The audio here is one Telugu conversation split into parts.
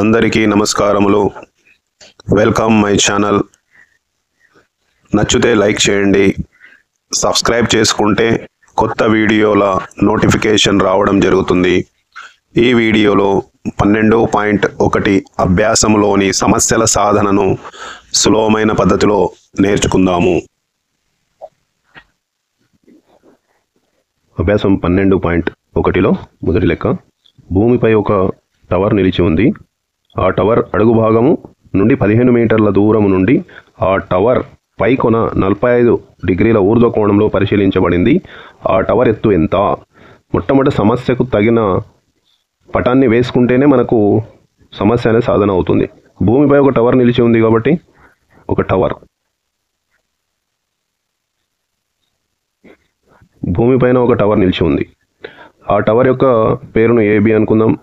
అందరికీ నమస్కారములు. Welcome my channel. నచ్చితే లైక్ చేయండి, సబ్స్క్రైబ్ చేసుకుంటే కొత్త వీడియోల నోటిఫికేషన్ రావడం జరుగుతుంది. ఈ వీడియోలో 12.1 అభ్యాసంలోని సమస్యల సాధనను సులభమైన పద్ధతిలో నేర్చుకుందాము. అభ్యాసం 12.1లో మొదటి లెక్క. భూమిపై ఒక టవర్ నిలిచి ఉంది. ఆ టవర్ అడుగు భాగము నుండి 15 మీటర్ల దూరం నుండి ఆ టవర్ పై కొన 45 డిగ్రీల ఊర్ధ్వ కోణంలో పరిశీలించబడింది. ఆ టవర్ ఎత్తు ఎంత? మొట్టమొదటి సమస్యకు తగిన పటాన్ని వేసుకుంటేనే మనకు సమస్య అనేది సాధన అవుతుంది. భూమిపై ఒక టవర్ నిలిచి ఉంది కాబట్టి ఒక టవర్, భూమిపైన ఒక టవర్ నిలిచి ఉంది. ఆ టవర్ యొక్క పేరును ఏబి అనుకుందాం.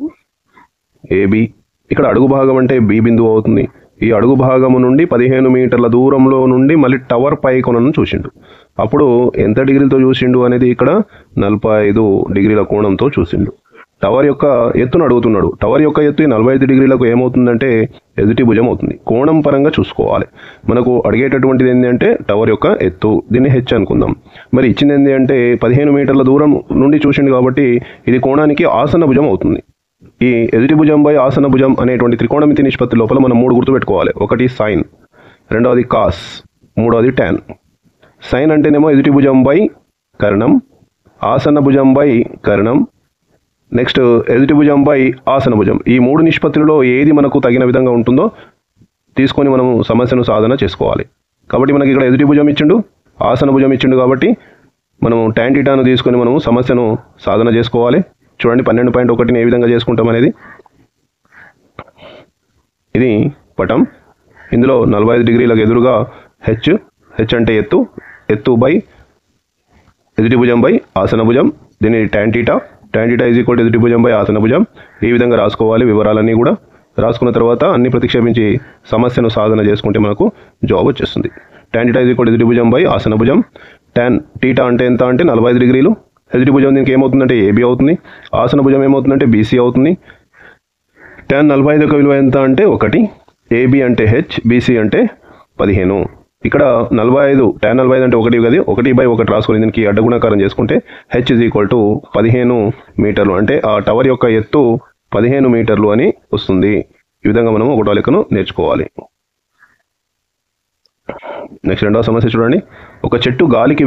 ఏబి. ఇక్కడ అడుగు భాగం అంటే బి బిందువు అవుతుంది. ఈ అడుగు భాగము నుండి 15 మీటర్ల దూరంలో నుండి మళ్ళీ టవర్ పై కొనను చూసిండు. అప్పుడు ఎంత డిగ్రీలతో చూసిండు అనేది ఇక్కడ 45 డిగ్రీల కోణంతో చూసిండు. టవర్ యొక్క ఎత్తును అడుగుతున్నాడు. టవర్ యొక్క ఎత్తు 45 డిగ్రీలకు ఏమవుతుందంటే ఎదుటి భుజం అవుతుంది. కోణం పరంగా చూసుకోవాలి. మనకు అడిగేటటువంటిది ఏంటి అంటే టవర్ యొక్క ఎత్తు, దీన్ని హెచ్ అనుకుందాం. మరి ఇచ్చింది ఏంటి అంటే 15 మీటర్ల దూరం నుండి చూసిండు కాబట్టి ఇది కోణానికి ఆసన భుజం అవుతుంది. ఈ ఎదుటి భుజం బై ఆసన భుజం అనేటువంటి త్రికోణమితి నిష్పత్తి లోపల మనం 3 గుర్తుపెట్టుకోవాలి. ఒకటి సైన్, రెండవది కాస్, మూడవది టాన్. సైన్ అంటేనేమో ఎదుటి భుజం బై కర్ణం, ఆసన భుజం బై కర్ణం, నెక్స్ట్ ఎదుటి భుజం బై ఆసన భుజం. ఈ 3 నిష్పత్తులలో ఏది మనకు తగిన విధంగా ఉంటుందో తీసుకొని మనం సమస్యను సాధన చేసుకోవాలి. కాబట్టి మనకి ఇక్కడ ఎదుటి భుజం ఇచ్చిండు, ఆసన భుజం ఇచ్చిండు కాబట్టి మనం టాన్ థీటాను తీసుకొని మనం సమస్యను సాధన చేసుకోవాలి. చూడండి 12.1ని ఏ విధంగా చేసుకుంటాం అనేది. ఇది పటం. ఇందులో 45 డిగ్రీలకు ఎదురుగా హెచ్. హెచ్ అంటే ఎత్తు, ఎత్తు బై ఎదుటి భుజం బై ఆసన భుజం. దీన్ని tan theta. Tan theta is equal to ఎదుటి భుజం బై ఆసన భుజం. ఈ విధంగా రాసుకోవాలి. వివరాలన్నీ కూడా రాసుకున్న తర్వాత అన్ని ప్రతిక్షేపించి సమస్యను సాధన చేసుకుంటే మనకు జాబ్ వచ్చేస్తుంది. Tan theta is equal to ఎదుటి భుజం బై ఆసన భుజం. టాన్ థీటా అంటే ఎంత అంటే 45 డిగ్రీలు. ఎదుటి భుజం దీనికి ఏమవుతుందంటే ఏబి అవుతుంది. ఆసన భుజం ఏమవుతుందంటే బీసీ అవుతుంది. టాన్ 45 యొక్క విలువ ఎంత అంటే 1. ఏబి అంటే హెచ్, బీసీ అంటే 15. ఇక్కడ 45, టాన్ 45 అంటే 1 కదా, 1/1 రాసుకొని దీనికి అడ్డగుణాకారం చేసుకుంటే హెచ్ ఈజ్ ఈక్వల్ టు 15 మీటర్లు. అంటే ఆ టవర్ యొక్క ఎత్తు 15 మీటర్లు అని వస్తుంది. ఈ విధంగా మనం ఒకటో లెక్కను నేర్చుకోవాలి. నెక్స్ట్ రెండవ సమస్య చూడండి. ఒక చెట్టు గాలికి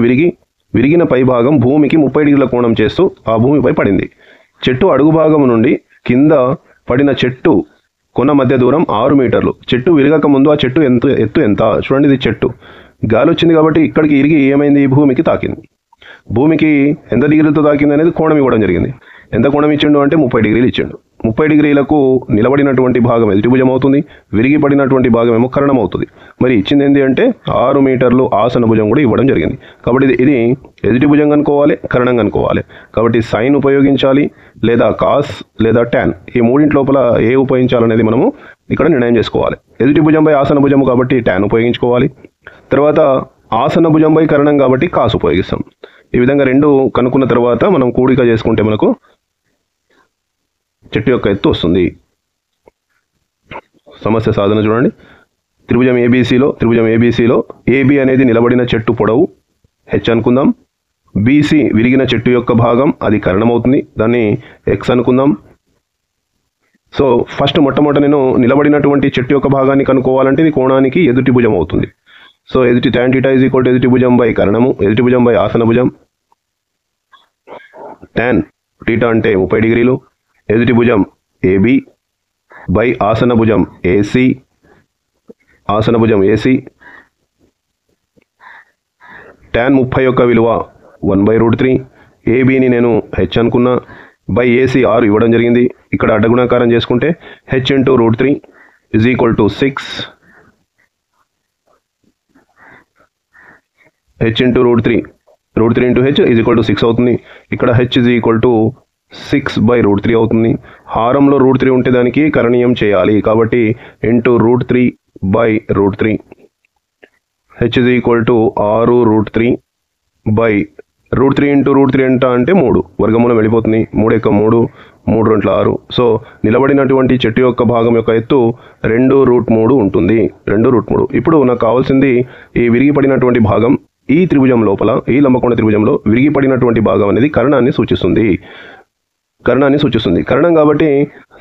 విరిగిన పై భాగం భూమికి 30 డిగ్రీల కోణం చేస్తూ ఆ భూమిపై పడింది. చెట్టు అడుగు భాగం నుండి కింద పడిన చెట్టు కొన మధ్య దూరం 6 మీటర్లు. చెట్టు విరగక ముందు ఆ చెట్టు ఎత్తు ఎంత? చూడండి, ఇది చెట్టు. గాలి వచ్చింది కాబట్టి ఇక్కడికి ఇరిగి ఏమైంది? భూమికి తాకింది. భూమికి ఎంత డిగ్రీలతో తాకింది అనేది కోణం ఇవ్వడం జరిగింది. ఎంత కోణం ఇచ్చిండు అంటే 30 డిగ్రీలు ఇచ్చిండు. 30 డిగ్రీలకు నిలబడినటువంటి భాగం ఎదుటి భుజం అవుతుంది, విరిగి పడినటువంటి భాగం ఏమో కర్ణం అవుతుంది. మరి ఇచ్చింది ఏంటి అంటే 6 మీటర్లు ఆసన భుజం కూడా ఇవ్వడం జరిగింది. కాబట్టి ఇది ఎదుటి భుజం కనుక్కోవాలి, కర్ణం కనుక్కోవాలి. కాబట్టి సైన్ ఉపయోగించాలి, లేదా కాస్, లేదా టాన్. ఈ మూడింటి లోపల ఏ ఉపయోగించాలనేది మనము ఇక్కడ నిర్ణయం చేసుకోవాలి. ఎదుటి భుజంపై ఆసన భుజము కాబట్టి టాన్ ఉపయోగించుకోవాలి. తర్వాత ఆసన భుజంపై కర్ణం కాబట్టి కాస్ ఉపయోగిస్తాం. ఈ విధంగా రెండు కనుక్కున్న తర్వాత మనం కూడిక చేసుకుంటే మనకు చెట్టు యొక్క ఎత్తు వస్తుంది. సమస్య సాధన చూడండి. త్రిభుజం ఏబీసీలో ఏబి అనేది నిలబడిన చెట్టు పొడవు హెచ్ అనుకుందాం. బీసీ విరిగిన చెట్టు యొక్క భాగం, అది కర్ణం అవుతుంది, దాన్ని ఎక్స్ అనుకుందాం. సో ఫస్ట్ మొట్టమొదట నేను నిలబడినటువంటి చెట్టు యొక్క భాగాన్ని కనుక్కోవాలంటే ఇది కోణానికి ఎదుటి భుజం అవుతుంది. సో ఎదుటి tan theta is equal to ఎదుటి భుజం బై కర్ణము, ఎదుటి భుజం బై ఆసన భుజం. టాన్ థీటా అంటే 30 డిగ్రీలు. ఎదుటి భుజం ఏబి బై ఆసన భుజం ఏసీ, ఆసన భుజం ఏసీ. టాన్ 30 యొక్క విలువ 1/√3. ఏబిని నేను హెచ్ అనుకున్నా, బై ఏసీ 6 ఇవ్వడం జరిగింది. ఇక్కడ అడ్డగుణాకారం చేసుకుంటే H into √3 is equal to 6. H into √3 into H is equal to 6 అవుతుంది. ఇక్కడ హెచ్ ఈజ్ ఈక్వల్ టు 6/√3 అవుతుంది. హారంలో √3 ఉంటే దానికి కరణీయం చేయాలి కాబట్టి into √3/√3. H is equal to 6√3 by √3 into √3 ఎంత అంటే 3. వర్గమూలం వెళ్ళిపోతుంది. 3 యొక్క 3 3 6. సో నిలబడినటువంటి చెట్టు యొక్క భాగం యొక్క ఎత్తు 2√3 ఉంటుంది. 2√3. ఇప్పుడు నాకు కావాల్సింది ఈ విరిగిపడినటువంటి భాగం ఈ త్రిభుజం లోపల, ఈ లంబకోణ త్రిభుజంలో విరిగిపడినటువంటి భాగం అనేది కర్ణాన్ని సూచిస్తుంది. కర్ణం కాబట్టి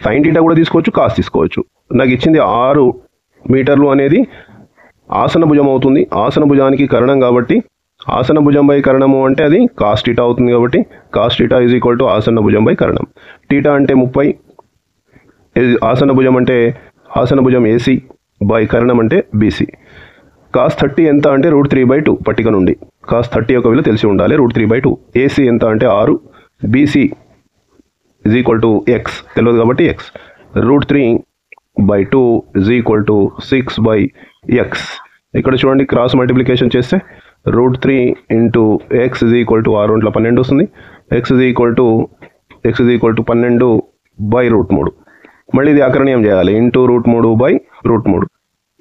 సైన్ థీటా కూడా తీసుకోవచ్చు, కాస్ తీసుకోవచ్చు. నాకు ఇచ్చింది 6 మీటర్లు అనేది ఆసన భుజం అవుతుంది. ఆసన భుజానికి కర్ణం కాబట్టి ఆసన భుజం బై కర్ణము అంటే అది కాస్ థీటా అవుతుంది. కాబట్టి cos theta is equal to ఆసన భుజం బై కర్ణం. థీటా అంటే 30, ఆసన భుజం అంటే ఆసన భుజం ఏసీ బై కర్ణం అంటే బీసీ. కాస్ 30 ఎంత అంటే √3/2 పట్టిక నుండి కాస్ 30 యొక్క విలువ తెలిసి ఉండాలి. √3/2. ఏసీ ఎంత అంటే 6, BC is equal to X తెలియదు కాబట్టి X. √3/2 is equal to 6/x. ఇక్కడ చూడండి, క్రాస్ మల్టిప్లికేషన్ చేస్తే √3 into X is equal to 6×12 వస్తుంది. X is equal to 12/√3. మళ్ళీ ఇది అకరణీయం చేయాలి. ఇంటూ √3/√3.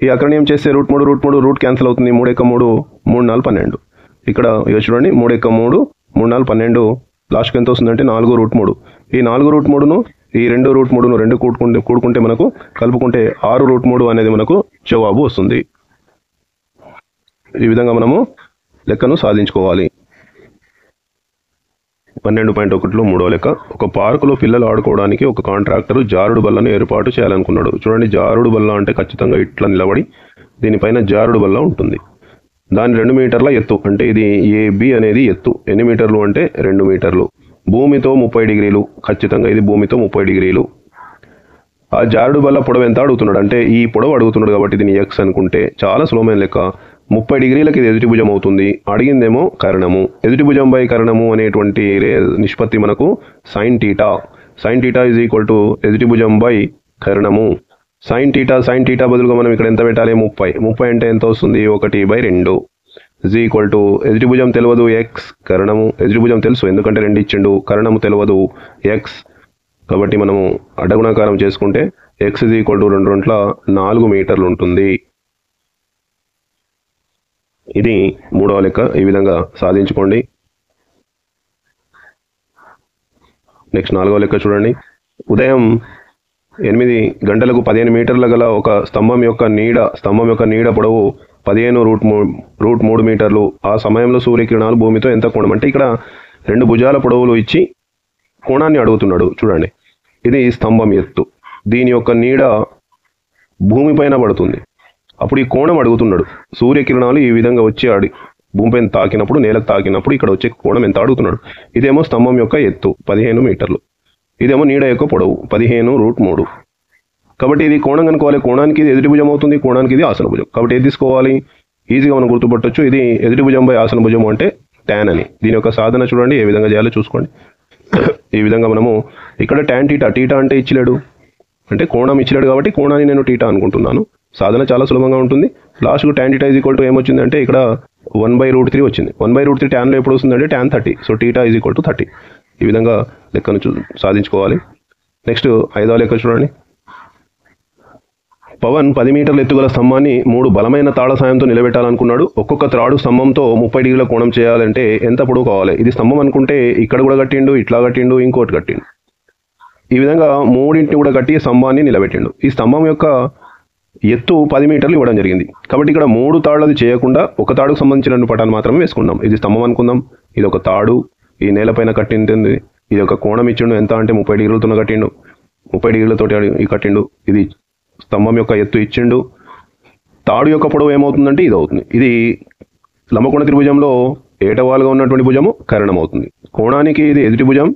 ఈ అకరణీయం చేస్తే √3 రూట్ క్యాన్సిల్ అవుతుంది. 3×3 3 4 12. ఇక్కడ ఇక చూడండి, 3×3 3 4 12. లాస్ట్కి ఎంత వస్తుందంటే 4√3. ఈ 4√3ను ఈ 2√3ను 2 కూడుకుంటే మనకు కలుపుకుంటే 6√3 అనేది మనకు జవాబు వస్తుంది. ఈ విధంగా మనము లెక్కను సాధించుకోవాలి. 12.1లో మూడో లెక్క. ఒక పార్కులో పిల్లలు ఆడుకోవడానికి ఒక కాంట్రాక్టర్ జారుడు బల్లను ఏర్పాటు చేయాలనుకున్నాడు. చూడండి, జారుడు బల్ల అంటే ఖచ్చితంగా ఇట్లా నిలబడి దీనిపైన జారుడు బల్ల ఉంటుంది. దాని 2 మీటర్ల ఎత్తు, అంటే ఇది ఏబి అనేది ఎత్తు. ఎన్ని మీటర్లు అంటే 2 మీటర్లు. భూమితో 30 డిగ్రీలు. ఖచ్చితంగా ఇది భూమితో 30 డిగ్రీలు. ఆ జారుడు బల్ల పొడవు ఎంత అడుగుతున్నాడు అంటే ఈ పొడవు అడుగుతున్నాడు కాబట్టి దీన్ని ఎక్స్ అనుకుంటే చాలా సులభమైన లెక్క. 30 డిగ్రీలకి ఇది ఎదుటి భుజం అవుతుంది. అడిగిందేమో కర్ణము. ఎదుటి భుజం బై కర్ణము అనేటువంటి నిష్పత్తి మనకు sine theta. Sine theta is equal to ఎదుటి భుజం బై కర్ణము. సైన్ థీటా బదులుగా మనం ఇక్కడ ఎంత పెట్టాలి? 30 అంటే ఎంత వస్తుంది? 1/2 ఈజ్ ఈక్వల్ టు ఎదుటి భుజం తెలియదు ఎక్స్, కర్ణము ఎదుటి భుజం తెలుసు ఎందుకంటే 2 ఇచ్చిండు, కర్ణము తెలియదు ఎక్స్. కాబట్టి మనము అడ్డగుణాకారం చేసుకుంటే ఎక్స్ ఈజ్ ఈక్వల్ టు 2×4 మీటర్లు ఉంటుంది. ఇది మూడవ లెక్క. ఈ విధంగా సాధించుకోండి. నెక్స్ట్ 4వ లెక్క చూడండి. ఉదయం 8 గంటలకు 15 మీటర్ల గల ఒక స్తంభం యొక్క నీడ పొడవు 15√3 మీటర్లు. ఆ సమయంలో సూర్యకిరణాలు భూమితో ఎంత కోణం అంటే ఇక్కడ 2 భుజాల పొడవులు ఇచ్చి కోణాన్ని అడుగుతున్నాడు. చూడండి, ఇది స్తంభం ఎత్తు, దీని యొక్క నీడ భూమిపైన పడుతుంది. అప్పుడు ఈ కోణం అడుగుతున్నాడు. సూర్యకిరణాలు ఈ విధంగా వచ్చి భూమిపైన తాకినప్పుడు, నేలకు తాకినప్పుడు ఇక్కడ వచ్చే కోణం ఎంత అడుగుతున్నాడు. ఇదేమో స్తంభం యొక్క ఎత్తు 15 మీటర్లు, ఇదేమో నీడ యొక్క పొడవు 15√3. కాబట్టి ఇది కోణం కనుక్కోవాలి. కోణానికి ఇది ఎదుటి భుజం అవుతుంది, కోణానికి ఇది ఆసన భుజం. కాబట్టి ఏది తీసుకోవాలి? ఈజీగా మనం గుర్తుపట్టొచ్చు. ఇది ఎదుటి భుజం బై ఆసన భుజం అంటే tan అని. దీని యొక్క సాధన చూడండి, ఏ విధంగా చేయాలో చూసుకోండి. ఈ విధంగా మనము ఇక్కడ tan థీటా అంటే ఇచ్చలేడు, అంటే కోణం ఇచ్చలేడు కాబట్టి కోణాన్ని నేను థీటా అనుకుంటున్నాను. సాధన చాలా సులభంగా ఉంటుంది. లాస్ట్కు tan theta is equal to ఏమొచ్చిందంటే ఇక్కడ 1/√3 వచ్చింది. 1/√3 ట్యాన్లో ఎప్పుడు వస్తుందంటే tan 30. So theta is equal to 30. ఈ విధంగా లెక్కను సాధించుకోవాలి. నెక్స్ట్ 5వ లెక్క చూడండి. పవన్ 10 మీటర్ల ఎత్తుగల స్తంభాన్ని 3 బలమైన తాళ సాయంతో నిలబెట్టాలనుకున్నాడు. ఒక్కొక్క త్రాడు స్తంభంతో 30 డిగ్రీల కోణం చేయాలంటే ఎంత పొడవు కావాలి? ఇది స్తంభం అనుకుంటే ఇక్కడ కూడా కట్టిండు, ఇట్లా కట్టిండు, ఇంకోటి కట్టిండు. ఈ విధంగా 3 కూడా కట్టి స్తంభాన్ని నిలబెట్టిండు. ఈ స్తంభం యొక్క ఎత్తు 10 మీటర్లు ఇవ్వడం జరిగింది. కాబట్టి ఇక్కడ 3 తాళ్ళది చేయకుండా ఒక తాడుకు సంబంధించిన పటాన్ని మాత్రమే వేసుకుందాం. ఇది స్తంభం అనుకుందాం, ఇది ఒక తాడు, ఈ నేలపైన కట్టింది, ఇది ఒక కోణం ఇచ్చిండు ఎంత అంటే 30 డిగ్రీలతో కట్టిండు, 30 డిగ్రీలతో ఈ కట్టిండు. ఇది స్తంభం యొక్క ఎత్తు ఇచ్చిండు. తాడు యొక్క పొడవు ఏమవుతుందంటే ఇది అవుతుంది. ఇది లంబకోణ త్రిభుజంలో ఏటవాలుగా ఉన్నటువంటి భుజము కర్ణం అవుతుంది. కోణానికి ఇది ఎదుటి భుజం,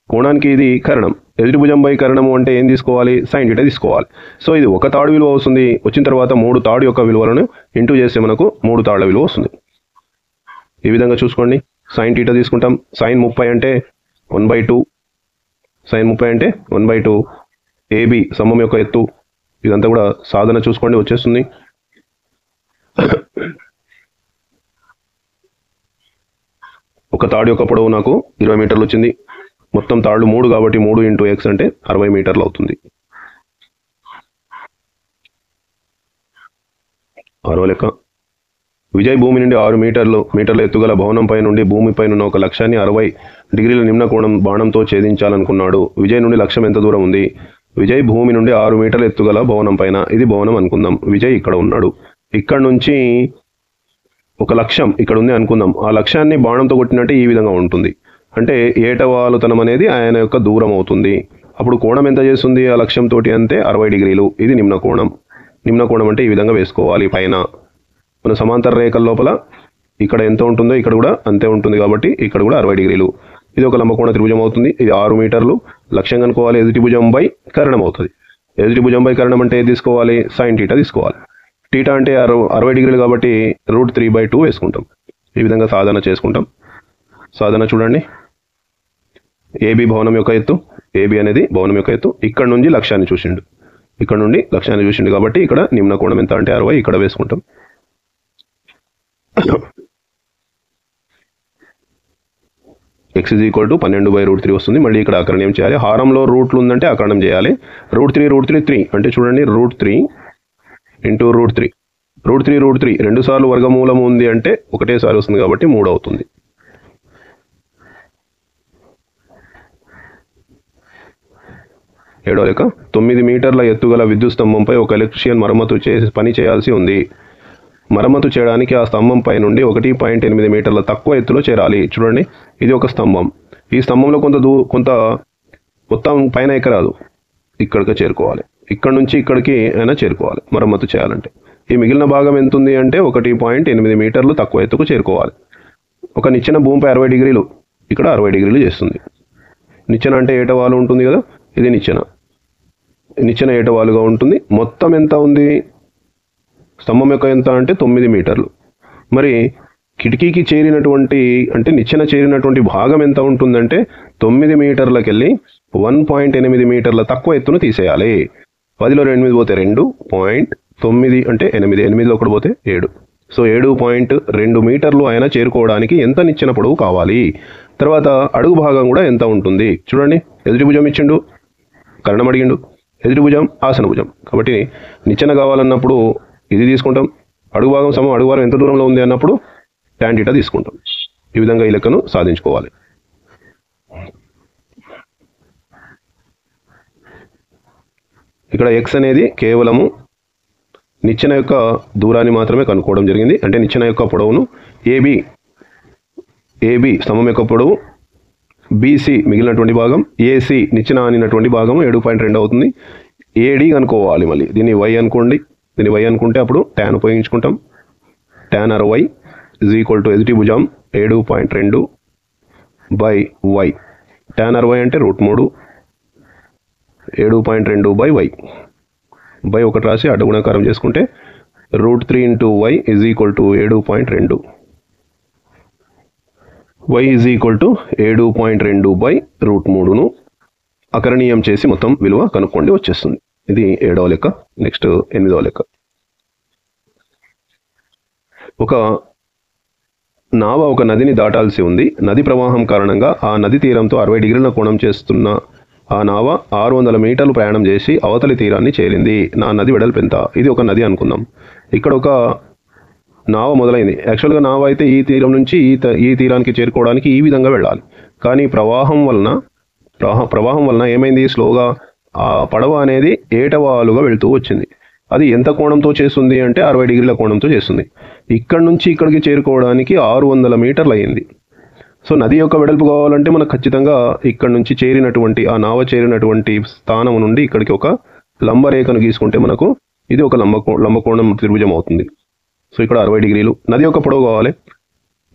కోణానికి ఇది కర్ణం. ఎదుటి భుజం బై కర్ణము అంటే ఏం తీసుకోవాలి? సైన్ థీటా తీసుకోవాలి. సో ఇది ఒక తాడు విలువ వస్తుంది. వచ్చిన తర్వాత 3 తాడు యొక్క విలువలను ఇంటూ చేస్తే మనకు 3 తాళ్ల విలువ వస్తుంది. ఈ విధంగా చూసుకోండి. సైన్ థీటా తీసుకుంటాం. సైన్ 30 అంటే 1/2, సైన్ 30 అంటే 1/2. ఏబి స్తంభం యొక్క ఎత్తు. ఇదంతా కూడా సాధన చూసుకోండి, వచ్చేస్తుంది. ఒక తాడు యొక్క పొడవు నాకు 20 మీటర్లు వచ్చింది. మొత్తం తాళ్ళు 3 కాబట్టి 3 × x అంటే 60 మీటర్లు అవుతుంది. 6వ లెక్క. విజయ్ భూమి నుండి 6 మీటర్ల ఎత్తుగల భవనంపై నుండి భూమిపై ఉన్న ఒక లక్ష్యాన్ని 60 డిగ్రీల నిమ్న కోణం బాణంతో ఛేదించాలనుకున్నాడు. విజయ్ నుండి లక్ష్యం ఎంత దూరం ఉంది? విజయ్ భూమి నుండి 6 మీటర్ల ఎత్తుగల భవనం పైన, ఇది భవనం అనుకుందాం. విజయ్ ఇక్కడ ఉన్నాడు. ఇక్కడ నుంచి ఒక లక్ష్యం ఇక్కడ ఉంది అనుకుందాం. ఆ లక్ష్యాన్ని బాణంతో కొట్టినట్టే ఈ విధంగా ఉంటుంది. అంటే ఏటవాలుతనం అనేది ఆయన యొక్క దూరం అవుతుంది. అప్పుడు కోణం ఎంత చేస్తుంది ఆ లక్ష్యంతో అంటే 60 డిగ్రీలు. ఇది నిమ్న కోణం. నిమ్న కోణం అంటే ఈ విధంగా వేసుకోవాలి. పైన మన సమాంతర రేఖల లోపల ఇక్కడ ఎంత ఉంటుందో ఇక్కడ కూడా అంతే ఉంటుంది కాబట్టి ఇక్కడ కూడా 60 డిగ్రీలు. ఇది ఒక లంబకోణ త్రిభుజం అవుతుంది. ఇది 6 మీటర్లు. లక్ష్యం కనుక్కోవాలి. ఎదుటి భుజం బై కరణం అవుతుంది. ఎదుటి భుజం బై కరణం అంటే ఏది తీసుకోవాలి? సైన్ టీటా తీసుకోవాలి. టీటా అంటే 60 డిగ్రీలు కాబట్టి √3/2 వేసుకుంటాం. ఈ విధంగా సాధన చేసుకుంటాం. సాధన చూడండి. ఏబి భవనం యొక్క ఎత్తు, ఏబి అనేది భవనం యొక్క ఎత్తు. ఇక్కడ నుంచి లక్ష్యాన్ని చూసిండు. ఇక్కడ నుండి లక్ష్యాన్ని చూసిండు కాబట్టి ఇక్కడ నిమ్న కోణం ఎంత అంటే 60, ఇక్కడ వేసుకుంటాం. x = 12/√3 వస్తుంది. మళ్ళీ ఇక్కడ అకరణం చేయాలి. హారంలో రూట్లు ఉందంటే అకరణం చేయాలి. √3 అంటే చూడండి, √3 × √3. √3 2 సార్లు వర్గమూలం ఉంది అంటే ఒకటేసారి వస్తుంది కాబట్టి 3 అవుతుంది. ఏడో లెక్క. 9 మీటర్ల ఎత్తుగల విద్యుత్ స్తంభంపై ఒక ఎలక్ట్రీషియన్ పని చేయాల్సి ఉంది. మరమ్మతు చేయడానికి ఆ స్తంభంపై నుండి 1.8 మీటర్ల తక్కువ ఎత్తులో చేరాలి. చూడండి, ఇది ఒక స్తంభం. ఈ స్తంభంలో కొంత మొత్తం పైన ఎక్కరాదు, ఇక్కడికి చేరుకోవాలి. ఇక్కడ నుంచి ఇక్కడికి అయినా చేరుకోవాలి మరమ్మతు చేయాలంటే. ఈ మిగిలిన భాగం ఎంత ఉంది అంటే 1.8 మీటర్లు తక్కువ ఎత్తుకు చేరుకోవాలి. ఒక నిచ్చెన భూమిపై 60 డిగ్రీలు, ఇక్కడ 60 డిగ్రీలు చేస్తుంది. నిచ్చెన అంటే ఏటవాలు ఉంటుంది కదా, ఇది నిచ్చెన ఏటవాలుగా ఉంటుంది. మొత్తం ఎంత ఉంది? స్తంభం యొక్క ఎంత అంటే 9 మీటర్లు. మరి కిటికీకి చేరినటువంటి అంటే నిచ్చెన చేరినటువంటి భాగం ఎంత ఉంటుందంటే 9 మీటర్లకి వెళ్ళి 1.8 మీటర్ల తక్కువ ఎత్తును తీసేయాలి. 10లో 8 పోతే 2.9 అంటే 8లో 1 పోతే 7. సో 7.2 మీటర్లు ఆయన చేరుకోవడానికి ఎంత నిచ్చెన పొడవు కావాలి? తర్వాత అడుగు భాగం కూడా ఎంత ఉంటుంది చూడండి. ఎదుటి భుజం ఇచ్చిండు, కరణం అడిగిండు. ఎదుటి భుజం ఆసన భుజం కాబట్టి నిచ్చెన కావాలన్నప్పుడు ఇది తీసుకుంటాం. అడుగు భాగం అడుగు భాగం ఎంత దూరంలో ఉంది అన్నప్పుడు tan θ తీసుకుంటాం. ఈ విధంగా ఈ లెక్కను సాధించుకోవాలి. ఇక్కడ x అనేది కేవలము నిచ్చెన యొక్క దూరాన్ని మాత్రమే కనుక్కోవడం జరిగింది. అంటే నిచ్చెన యొక్క పొడవును ఏబి స్తంభం యొక్క పొడవు, బీసీ మిగిలినటువంటి భాగం, ఏసీ నిచ్చెన అనినటువంటి భాగం 7.2 అవుతుంది. ఏడి కనుక్కోవాలి. మళ్ళీ దీన్ని y అనుకోండి. దీన్ని y అనుకుంటే అప్పుడు tan ఉపయోగించుకుంటాం. tan 60 = ఎదుటి భుజం 7.2/y. tan 60 అంటే √3, 7.2/y. బై ఒకటి రాసి అడ్డు గుణకారం చేసుకుంటే √3 × y = 7.2. y = 7.2/√3ను అకరణీయం చేసి మొత్తం విలువ కనుక్కోండి, వచ్చేస్తుంది. ఇది 7వ లెక్క. నెక్స్ట్ 8వ లెక్క. ఒక నావ ఒక నదిని దాటాల్సి ఉంది. నది ప్రవాహం కారణంగా ఆ నది తీరంతో 60 డిగ్రీల కోణం చేస్తున్న ఆ నావ 600 మీటర్లు ప్రయాణం చేసి అవతలి తీరాన్ని చేరింది. నా నది వెడల్పు ఎంత? ఇది ఒక నది అనుకుందాం. ఇక్కడ ఒక నావ మొదలైంది. యాక్చువల్గా నావ అయితే ఈ తీరం నుంచి ఈ తీరానికి చేరుకోవడానికి ఈ విధంగా వెళ్ళాలి. కానీ ప్రవాహం వలన ఏమైంది? స్లోగా ఆ పడవ అనేది ఏటవాలుగా వెళుతూ వచ్చింది. అది ఎంత కోణంతో చేస్తుంది అంటే 60 డిగ్రీల కోణంతో చేస్తుంది. ఇక్కడ నుంచి ఇక్కడికి చేరుకోవడానికి 600 మీటర్లు అయ్యింది. సో నది యొక్క వెడల్పు కావాలంటే మనకు ఖచ్చితంగా ఇక్కడ నుంచి ఆ నావ చేరినటువంటి స్థానం నుండి ఇక్కడికి ఒక లంబరేఖను గీసుకుంటే మనకు ఇది ఒక లంబకోణం త్రిభుజం అవుతుంది. సో ఇక్కడ 60 డిగ్రీలు నది యొక్క పొడవు కావాలి.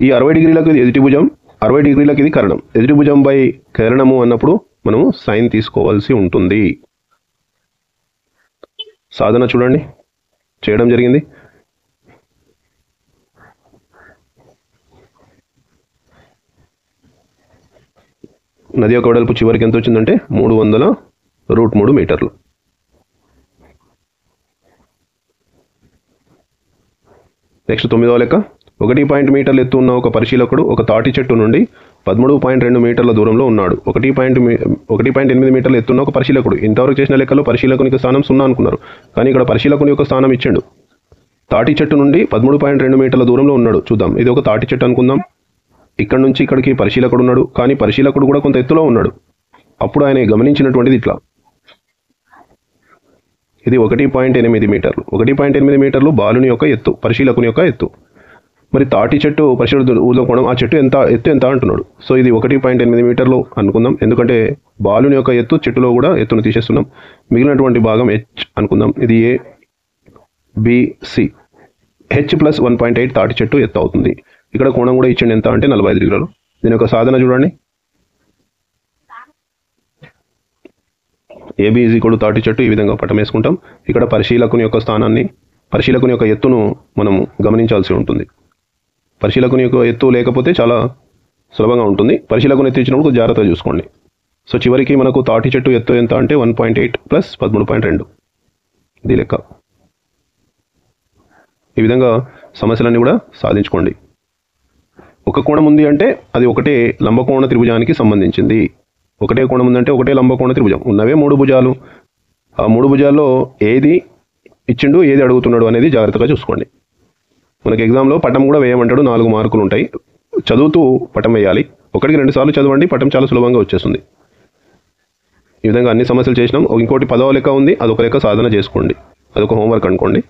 ఈ 60 డిగ్రీలకు ఇది ఎదుటి భుజం, 60 డిగ్రీలకు ఇది కరణం. ఎదుటి భుజం బై కరణము అన్నప్పుడు మనము సైన్ తీసుకోవాల్సి ఉంటుంది. సాధన చూడండి, చేయడం జరిగింది. నది యొక్క వెడల్పు చివరికి ఎంత వచ్చిందంటే 300 మీటర్లు. నెక్స్ట్ 9వ లెక్క. 1 మీటర్ల ఎత్తు ఉన్న ఒక పరిశీలకుడు ఒక తాటి చెట్టు నుండి 13.2 మీటర్ల దూరంలో ఉన్నాడు. 1.8 మీటర్ల ఎత్తున్న ఒక పరిశీలకుడు. ఇంతవరకు చేసిన లెక్కలో పరిశీలకునికి స్థానం 0 అనుకున్నారు, కానీ ఇక్కడ పరిశీలకుని యొక్క స్థానం ఇచ్చిండు. తాటి చెట్టు నుండి 13.2 మీటర్ల దూరంలో ఉన్నాడు. చూద్దాం, ఇది ఒక తాటి చెట్టు అనుకుందాం. ఇక్కడ నుంచి ఇక్కడికి పరిశీలకుడు ఉన్నాడు, కానీ పరిశీలకుడు కూడా కొంత ఎత్తులో ఉన్నాడు. అప్పుడు ఆయన గమనించినటువంటిది ఇట్లా, ఇది 1.8 మీటర్లు. 1.8 మీటర్లు బాలుని యొక్క ఎత్తు, పరిశీలకుని యొక్క ఎత్తు. మరి తాటి చెట్టు పరిశీలకుడు ఊర్దుకోవడం, ఆ చెట్టు ఎత్తు ఎంత అంటున్నాడు. సో ఇది 1.8 మీటర్లు అనుకుందాం, ఎందుకంటే బాలుని యొక్క ఎత్తు చెట్టులో కూడా ఎత్తును తీసేస్తున్నాం. మిగిలినటువంటి భాగం హెచ్ అనుకుందాం. ఇది A B C. H plus 1.8 తాటి చెట్టు ఎత్తు అవుతుంది. ఇక్కడ కోణం కూడా ఇచ్చింది ఎంత అంటే 45 డిగ్రీలు. దీని యొక్క సాధన చూడండి. ఏబి ఈజ్ ఈక్వల్ టు తాటి చెట్టు, ఈ విధంగా పటం వేసుకుంటాం. ఇక్కడ పరిశీలకుని యొక్క స్థానాన్ని, పరిశీలకుని యొక్క ఎత్తును మనం గమనించాల్సి ఉంటుంది. పరిశీలకుని యొక్క ఎత్తు లేకపోతే చాలా సులభంగా ఉంటుంది. పరిశీలకుని ఎత్తు ఇచ్చినప్పుడు జాగ్రత్తగా చూసుకోండి. సో చివరికి మనకు తాటి చెట్టు ఎత్తు ఎంత అంటే 1.8 ప్లస్ 13.2, ఇది లెక్క. ఈ విధంగా సమస్యలన్నీ కూడా సాధించుకోండి. ఒక కోణం ఉంది అంటే అది ఒకటే లంబకోణ త్రిభుజానికి సంబంధించింది. ఒకటే కోణం ఉందంటే ఒకటే లంబకోణ త్రిభుజం. ఉన్నవే 3 భుజాలు. ఆ 3 భుజాల్లో ఏది ఇచ్చిండు, ఏది అడుగుతున్నాడు అనేది జాగ్రత్తగా చూసుకోండి. మనకి ఎగ్జామ్లో పటం కూడా వేయమంటాడు, 4 మార్కులు ఉంటాయి. చదువుతూ పటం వేయాలి. 1-2 సార్లు చదవండి, పటం చాలా సులభంగా వచ్చేస్తుంది. ఈ విధంగా అన్ని సమస్యలు చేసినాం. ఇంకోటి 10వ లెక్క ఉంది, అదొక లెక్క సాధన చేసుకోండి. అదొక హోంవర్క్ అనుకోండి.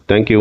Thank you.